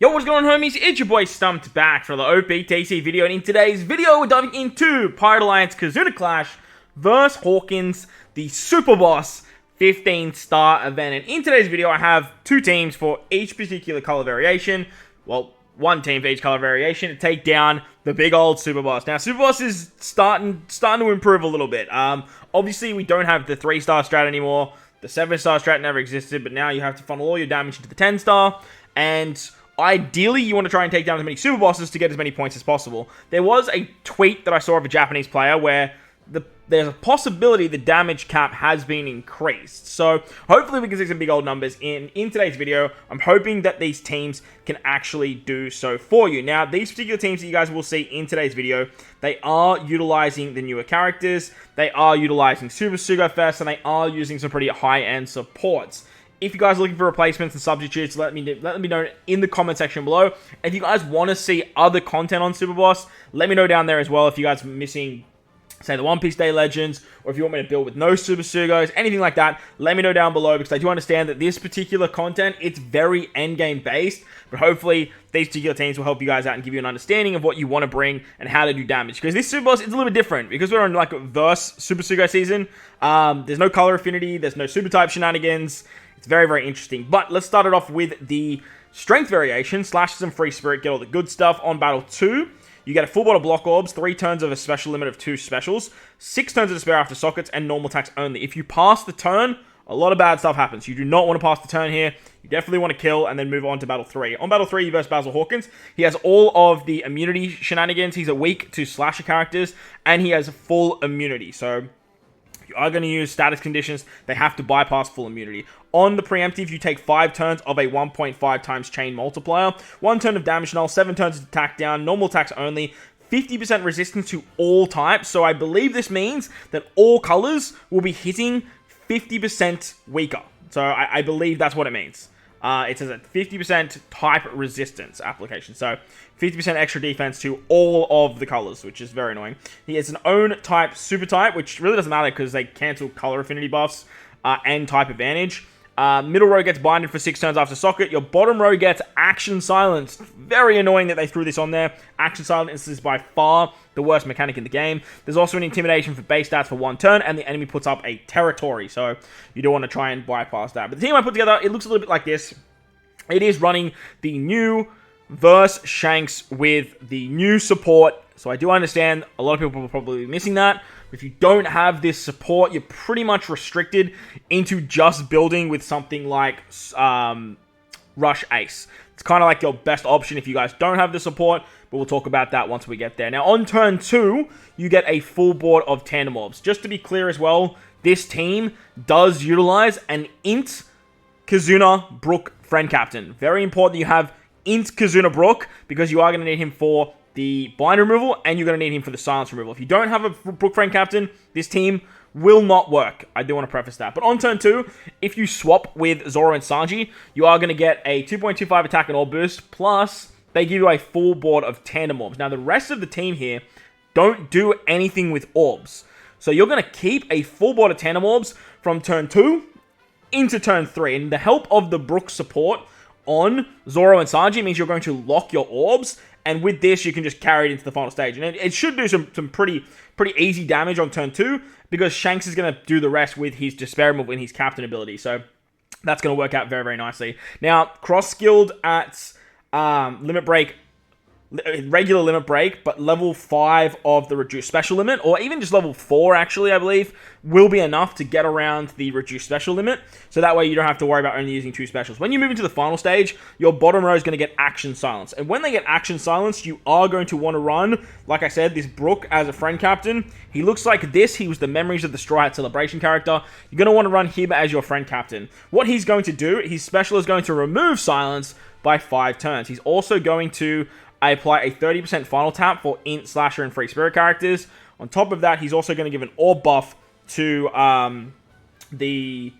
Yo, what's going on, homies? It's your boy StumpD back for the OPTC video, and in today's video, we're diving into Pirate Alliance Kizuna Clash vs Hawkins, the Super Boss 15-star event. And in today's video, I have two teams for each particular color variation. Well, one team for each color variation to take down the big old Super Boss. Now, Super Boss is starting to improve a little bit. Obviously, we don't have the 3-star strat anymore. The 7-star strat never existed, but now you have to funnel all your damage into the 10-star, and ideally, you want to try and take down as many Super Bosses to get as many points as possible. There was a tweet that I saw of a Japanese player where there's a possibility the damage cap has been increased. So, hopefully we can see some big old numbers in today's video. I'm hoping that these teams can actually do so for you. Now, these particular teams that you guys will see in today's video, they are utilizing the newer characters, they are utilizing Super Sugo Fest, and they are using some pretty high-end supports. If you guys are looking for replacements and substitutes, let me know in the comment section below. If you guys want to see other content on Super Boss, let me know down there as well. If you guys are missing, say, the One Piece Day Legends, or if you want me to build with no Super Sugos, anything like that, let me know down below, because I do understand that this particular content, it's very endgame based, but hopefully these particular teams will help you guys out and give you an understanding of what you want to bring and how to do damage. Because this Super Boss is a little bit different, because we're on like a verse Super Sugo season. There's no color affinity, there's no super type shenanigans. It's very, very interesting. But let's start it off with the strength variation. Slashes and free spirit get all the good stuff. On battle 2, you get a full bottle block orbs, 3 turns of a special limit of 2 specials, 6 turns of despair after sockets, and normal attacks only. If you pass the turn, a lot of bad stuff happens. You do not want to pass the turn here. You definitely want to kill and then move on to battle 3. On battle 3, you versus Basil Hawkins. He has all of the immunity shenanigans. He's weak to slasher characters, and he has full immunity. So you are going to use status conditions, they have to bypass full immunity. On the preemptive, you take 5 turns of a 1.5 times chain multiplier, 1 turn of damage null, 7 turns of attack down, normal attacks only, 50% resistance to all types. So I believe this means that all colors will be hitting 50% weaker. So I believe that's what it means. It says a 50% type resistance application. So 50% extra defense to all of the colors, which is very annoying. He has an own type super type, which really doesn't matter because they cancel color affinity buffs and type advantage. Middle row gets binded for 6 turns after socket. Your bottom row gets action silence. Very annoying that they threw this on there. Action silence is by far the worst mechanic in the game. There's also an intimidation for base stats for 1 turn, and the enemy puts up a territory. So you don't want to try and bypass that. But the team I put together, it looks a little bit like this. It is running the new verse Shanks with the new support. So I do understand a lot of people will probably be missing that. If you don't have this support, you're pretty much restricted into just building with something like Rush Ace. It's kind of like your best option if you guys don't have the support, but we'll talk about that once we get there. Now, on turn 2, you get a full board of tandem orbs. Just to be clear as well, this team does utilize an Int Kizuna Brook friend captain. Very important that you have Int Kizuna Brook, because you are going to need him for the blind removal, and you're going to need him for the silence removal. If you don't have a Brook friend captain, this team will not work. I do want to preface that. But on turn 2, if you swap with Zoro and Sanji, you are going to get a 2.25 attack and orb boost, plus they give you a full board of tandem orbs. Now, the rest of the team here don't do anything with orbs. So you're going to keep a full board of tandem orbs from turn 2 into turn 3. And the help of the Brook support on Zoro and Sanji means you're going to lock your orbs, and with this, you can just carry it into the final stage. And it should do some pretty easy damage on turn 2, because Shanks is going to do the rest with his Despair removal and his Captain ability. So that's going to work out very, very nicely. Now, cross-skilled at Limit Break, regular Limit Break, but level 5 of the Reduced Special Limit, or even just level 4, actually, I believe, will be enough to get around the Reduced Special Limit. So that way you don't have to worry about only using 2 specials. When you move into the final stage, your bottom row is going to get Action Silence. And when they get Action Silence, you are going to want to run, like I said, this Brook as a friend captain. He looks like this. He was the Memories of the Straw Hat Celebration character. You're going to want to run him as your friend captain. What he's going to do, his special is going to remove Silence by 5 turns. He's also going to apply a 30% final tap for Int, Slasher, and Free Spirit characters. On top of that, he's also going to give an orb buff to the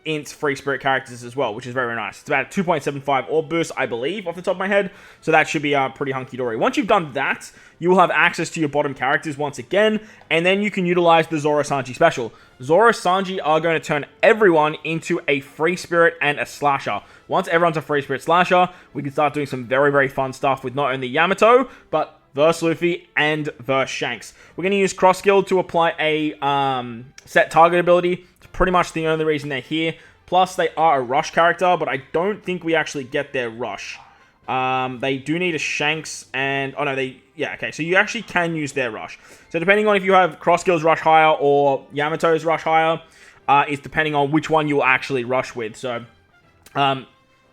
Int Free Spirit characters as well, which is very, very nice. It's about a 2.75 orb boost, I believe, off the top of my head. So that should be pretty hunky-dory. Once you've done that, you will have access to your bottom characters once again, and then you can utilize the Zoro Sanji special. Zoro Sanji are going to turn everyone into a Free Spirit and a Slasher. once everyone's a free spirit slasher, we can start doing some very, very fun stuff with not only Yamato, but versus Luffy and versus Shanks. We're going to use cross skill to apply a set target ability. It's pretty much the only reason they're here. Plus, they are a rush character, but I don't think we actually get their rush. They do need a Shanks and... Oh, no, okay, so you actually can use their rush. So depending on if you have cross skills rush higher or Yamato's rush higher, is depending on which one you'll actually rush with. So,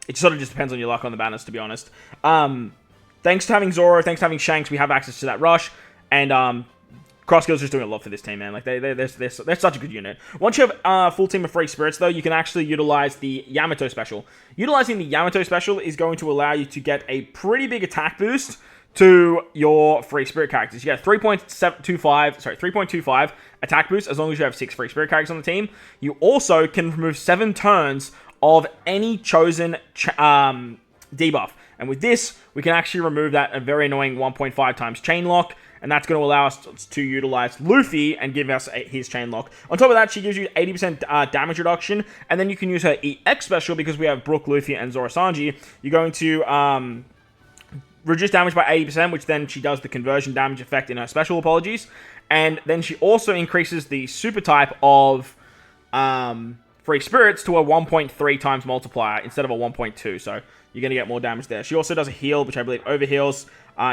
it sort of just depends on your luck on the banners, to be honest. Thanks to having Zoro, thanks to having Shanks, we have access to that rush. And, cross skills just doing a lot for this team, man. Like, they're such a good unit. Once you have a full team of free spirits, though, you can actually utilize the Yamato special. Utilizing the Yamato special is going to allow you to get a pretty big attack boost to your free spirit characters. You get 3.25 attack boost as long as you have 6 free spirit characters on the team. You also can remove 7 turns of any chosen debuff. And with this, we can actually remove that a very annoying 1.5 times chain lock. And that's going to allow us to utilize Luffy and give us his chain lock. On top of that, she gives you 80% damage reduction. And then you can use her EX special because we have Brook, Luffy, and Zoro Sanji. You're going to reduce damage by 80%, which then she does the conversion damage effect in her special, apologies. And then she also increases the super type of free spirits to a 1.3 times multiplier instead of a 1.2. So you're going to get more damage there. She also does a heal, which I believe overheals.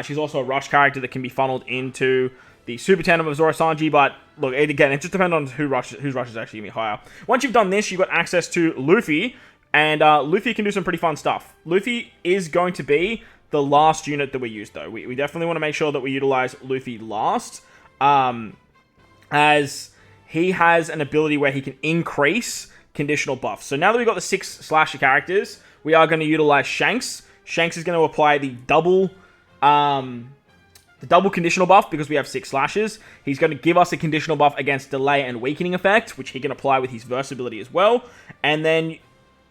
She's also a rush character that can be funneled into the super tandem of Zoro Sanji, but look, again, it just depends on whose rush is actually going to be higher. Once you've done this, you've got access to Luffy, and Luffy can do some pretty fun stuff. Luffy is going to be the last unit that we use, though. We definitely want to make sure that we utilize Luffy last, as he has an ability where he can increase conditional buffs. So now that we've got the 6 slasher characters, we are going to utilize Shanks. Shanks is going to apply the double conditional buff because we have 6 slashes. He's going to give us a conditional buff against delay and weakening effect, which he can apply with his versatility as well. And then,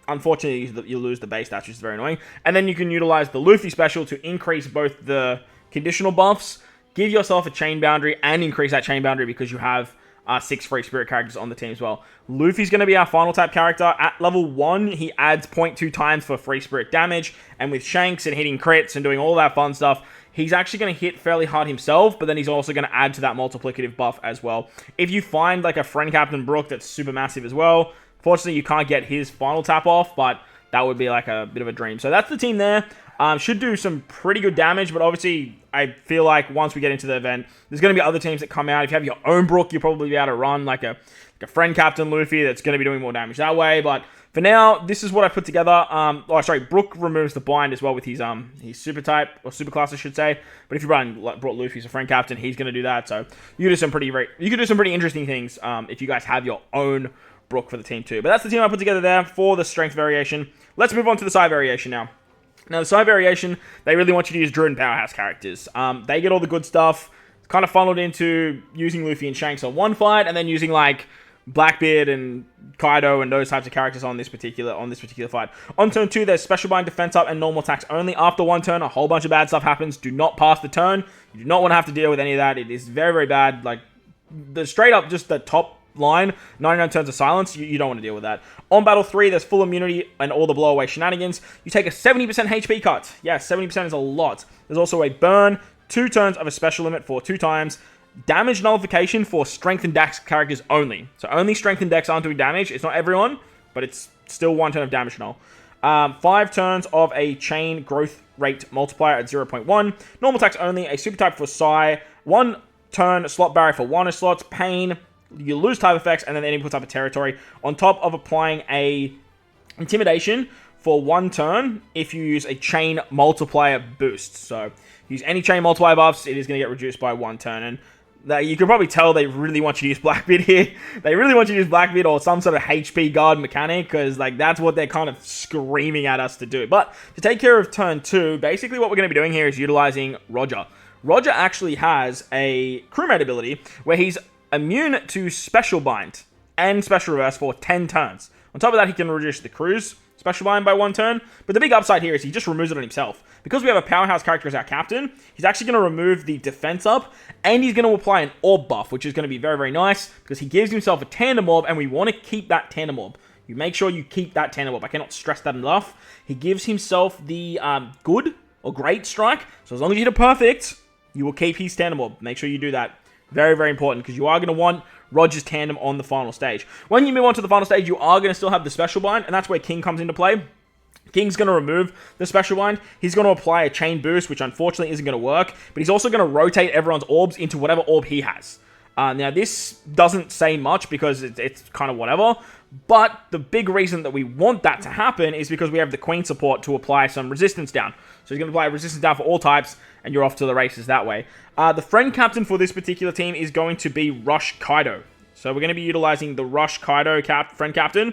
unfortunately, you lose the base stats, which is very annoying. And then you can utilize the Luffy special to increase both the conditional buffs, give yourself a chain boundary, and increase that chain boundary because you have 6 free spirit characters on the team as well. Luffy's going to be our final type character. At level 1, he adds 0.2 times for free spirit damage. And with Shanks and hitting crits and doing all that fun stuff, he's actually going to hit fairly hard himself, but then he's also going to add to that multiplicative buff as well. If you find like a friend Captain Brook that's super massive as well, fortunately you can't get his final tap off, but that would be like a bit of a dream. So that's the team there. Should do some pretty good damage, but obviously I feel like once we get into the event, there's going to be other teams that come out. If you have your own Brook, you'll probably be able to run like a friend Captain Luffy that's going to be doing more damage that way. But for now, this is what I put together. Brook removes the bind as well with his super type, or super class I should say. But if you brought Luffy as a friend captain, he's going to do that. So you can do some pretty interesting things if you guys have your own Brook for the team too. But that's the team I put together there for the strength variation. Let's move on to the side variation now. Now, the side variation, they really want you to use Druid and Powerhouse characters. They get all the good stuff. It's kind of funneled into using Luffy and Shanks on one fight, and then using, like, Blackbeard and Kaido and those types of characters on this particular fight. On turn 2, there's Special Bind, Defense Up, and Normal Attacks only. After one turn, a whole bunch of bad stuff happens. Do not pass the turn. You do not want to have to deal with any of that. It is very, very bad. Like, straight up, just the top line, 99 turns of silence, you don't want to deal with that. On battle 3, there's full immunity and all the blow away shenanigans. You take a 70% HP cut. Yeah, 70% is a lot. There's also a burn, 2 turns of a special limit for 2 times. Damage nullification for strength and dex characters only. So only strength and dex aren't doing damage. It's not everyone, but it's still 1 turn of damage null. 5 turns of a chain growth rate multiplier at 0.1. Normal attacks only. A super type for Psy. 1 turn slot barrier for 1 slots. Pain. You lose type effects, and then the enemy puts up a territory. On top of applying a intimidation for 1 turn if you use a chain multiplier boost. So use any chain multiplier buffs, it is going to get reduced by 1 turn. And you can probably tell they really want you to use Blackbeard here. They really want you to use Blackbeard or some sort of HP guard mechanic, because like that's what they're kind of screaming at us to do. But to take care of turn 2, basically what we're going to be doing here is utilizing Roger. Roger actually has a crewmate ability where he's immune to Special Bind and Special Reverse for 10 turns. On top of that, he can reduce the crew's Special Bind by 1 turn. But the big upside here is he just removes it on himself. Because we have a Powerhouse character as our captain, he's actually going to remove the defense up, and he's going to apply an orb buff, which is going to be very, very nice, because he gives himself a tandem orb, and we want to keep that tandem orb. You make sure you keep that tandem orb. I cannot stress that enough. He gives himself the good or great strike. So as long as you hit a perfect, you will keep his tandem orb. Make sure you do that. Very, very important, because you are going to want Roger's tandem on the final stage. When you move on to the final stage, you are going to still have the special bind, and that's where King comes into play. King's going to remove the special bind. He's going to apply a chain boost, which unfortunately isn't going to work, but he's also going to rotate everyone's orbs into whatever orb he has. Now, this doesn't say much because it's kind of whatever, but the big reason that we want that to happen is because we have the Queen support to apply some resistance down. So he's going to apply resistance down for all types, and you're off to the races that way. The friend captain for this particular team is going to be Rush Kaido. So we're going to be utilizing the Rush Kaido friend captain,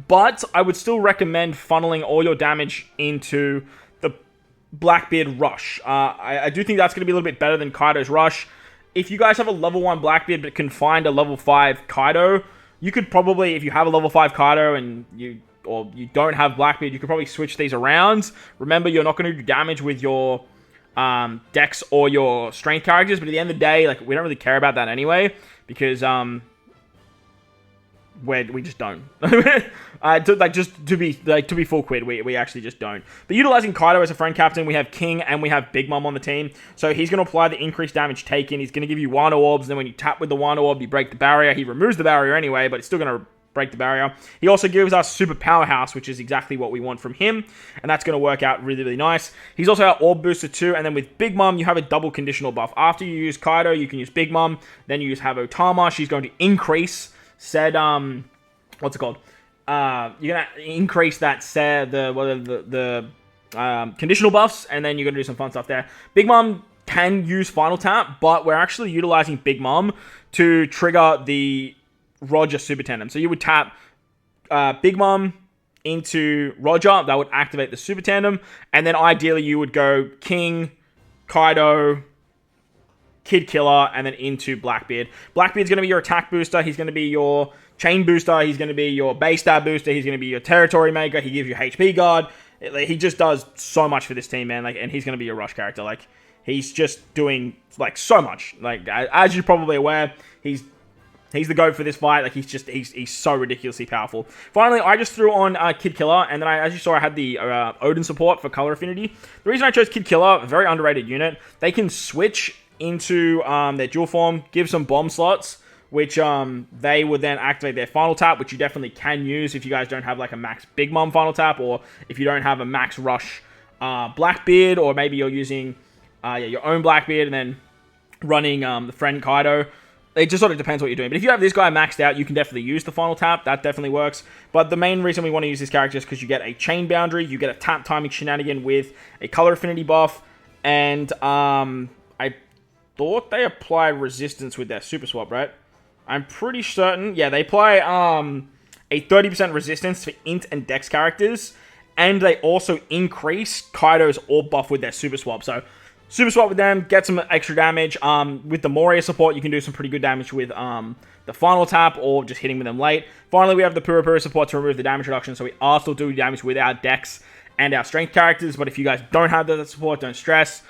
but I would still recommend funneling all your damage into the Blackbeard Rush. I do think that's going to be a little bit better than Kaido's Rush. If you guys have a level 1 Blackbeard but can find a level 5 Kaido, you could probably, if you have a level 5 Kaido and you don't have Blackbeard, you could probably switch these around. Remember, you're not going to do damage with your Dex or your Strength characters, but at the end of the day, like, we don't really care about that anyway, because we just don't. To be full quid, we actually just don't. But utilizing Kaido as a friend captain, we have King and we have Big Mom on the team. So he's going to apply the increased damage taken. He's going to give you Wano orbs. And then when you tap with the Wano orb, you break the barrier. He removes the barrier anyway, but it's still going to break the barrier. He also gives us Super Powerhouse, which is exactly what we want from him. And that's going to work out really, really nice. He's also our Orb Booster too. And then with Big Mom, you have a double conditional buff. After you use Kaido, you can use Big Mom. Then you have Otama. She's going to increase said what's it called? You're gonna increase that conditional buffs, and then you're gonna do some fun stuff there. Big Mom can use Final Tap, but we're actually utilizing Big Mom to trigger the Roger Super Tandem. So you would tap Big Mom into Roger, that would activate the Super Tandem, and then ideally you would go King, Kaido, Kid Killer, and then into Blackbeard. Blackbeard's going to be your attack booster. He's going to be your chain booster. He's going to be your base stab booster. He's going to be your territory maker. He gives you HP guard. He just does so much for this team, man. And he's going to be your rush character. He's just doing so much. As you're probably aware, he's the GOAT for this fight. He's so ridiculously powerful. Finally, I just threw on Kid Killer, and then as you saw, I had the Odin support for color affinity. The reason I chose Kid Killer, a very underrated unit, they can switch into their dual form, give some bomb slots, which they would then activate their final tap, which you definitely can use if you guys don't have a max Big Mom final tap, or if you don't have a max rush Blackbeard, or maybe you're using your own Blackbeard and then running the friend Kaido. It just sort of depends what you're doing. But if you have this guy maxed out, you can definitely use the final tap. That definitely works. But the main reason we want to use this character is because you get a chain boundary, you get a tap timing shenanigan with a color affinity buff, and I thought they apply resistance with their super swap, right? I'm pretty certain. Yeah, they apply a 30% resistance for int and dex characters, and they also increase Kaido's orb buff with their super swap. So super swap with them, get some extra damage. With the Moria support, you can do some pretty good damage with the final tap or just hitting with them late. Finally, we have the Pura Pura support to remove the damage reduction, so we are still doing damage with our dex and our strength characters. But if you guys don't have that support, don't stress.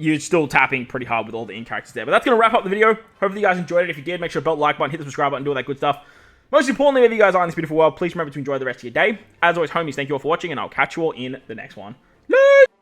You're still tapping pretty hard with all the in characters there. But that's going to wrap up the video. Hopefully you guys enjoyed it. If you did, make sure to belt the like button, hit the subscribe button, do all that good stuff. Most importantly, wherever you guys are in this beautiful world, please remember to enjoy the rest of your day. As always, homies, thank you all for watching, and I'll catch you all in the next one. Later!